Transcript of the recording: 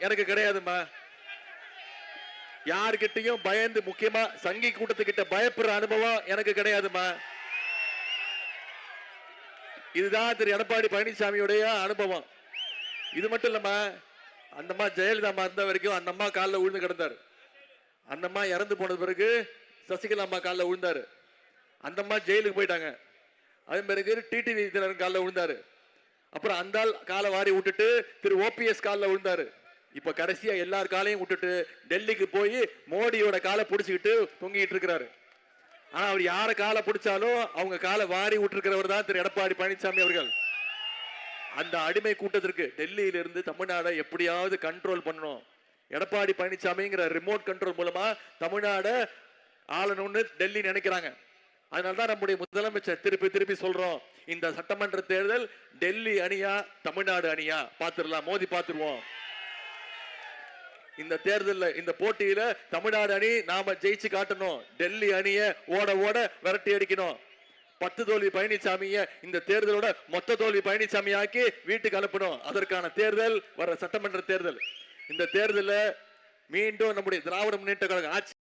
எனக்கு கிடையாதுமா. யாருக்கிட்டையும் பயந்து, முக்கியமா சங்கி கூட்டத்துக்கிட்ட பயப்படுற அனுபவம் எனக்கு கிடையாதுமா. இதுதான் திரு எடப்பாடி பழனிசாமியுடைய அனுபவம். இது மட்டும் இல்லம்மா, அந்த அம்மா ஜெயலலிதா அம்மா இருந்த வரைக்கும் அந்த அம்மா காலில் விழுந்து கிடந்தாரு. அந்த அம்மா இறந்து போனது பிறகு சசிகலா அம்மா காலில் விழுந்தாரு. அந்த அம்மா ஜெயிலுக்கு போயிட்டாங்க. அதே பிறகு டிடிவி தினகரன் காலில் விழுந்தாரு. அப்புறம் அந்த காலை வாரி விட்டுட்டு திரு ஓபிஎஸ் காலில் விழுந்தாரு. இப்ப கடைசியா எல்லார் காலையும் விட்டுட்டு டெல்லிக்கு போய் மோடியோட காலை பிடிச்சிக்கிட்டு தொங்கிட்டு இருக்கிறாரு. ஆனா அவர் யார காலை பிடிச்சாலும் அவங்க காலை வாரி விட்டுருக்கிறவர் தான் திரு எடப்பாடி பழனிசாமி அவர்கள். அந்த அடிமை கூட்டத்திற்கு டெல்லியில இருந்து தமிழ்நாடை எப்படியாவது கண்ட்ரோல் பண்ணணும். எடப்பாடி பழனிசாமிங்கிற ரிமோட் கண்ட்ரோல் மூலமா தமிழ்நாடை ஆளணும்னு டெல்லி நினைக்கிறாங்க. அதனாலதான் நம்முடைய முதலமைச்சர் திருப்பி திருப்பி சொல்றோம், இந்த சட்டமன்ற தேர்தல் டெல்லி அணியா தமிழ்நாடு அணியா பாத்துடலாம், மோதி பாத்துருவோம். இந்த தேர்தல், இந்த போட்டியில தமிழ்நாடு அணி நாம ஜெயிச்சு காட்டணும். டெல்லி அணிய ஓட ஓட விரட்டி அடிக்கணும். 10 தோல்வி பழனிசாமிய இந்த தேர்தலோட மொத்த தோல்வி பழனிசாமி ஆக்கி வீட்டுக்கு அனுப்பணும். அதற்கான தேர்தல் வர சட்டமன்ற தேர்தல். இந்த தேர்தலில் மீண்டும் நம்முடைய திராவிட முன்னேற்ற கழகம் ஆட்சி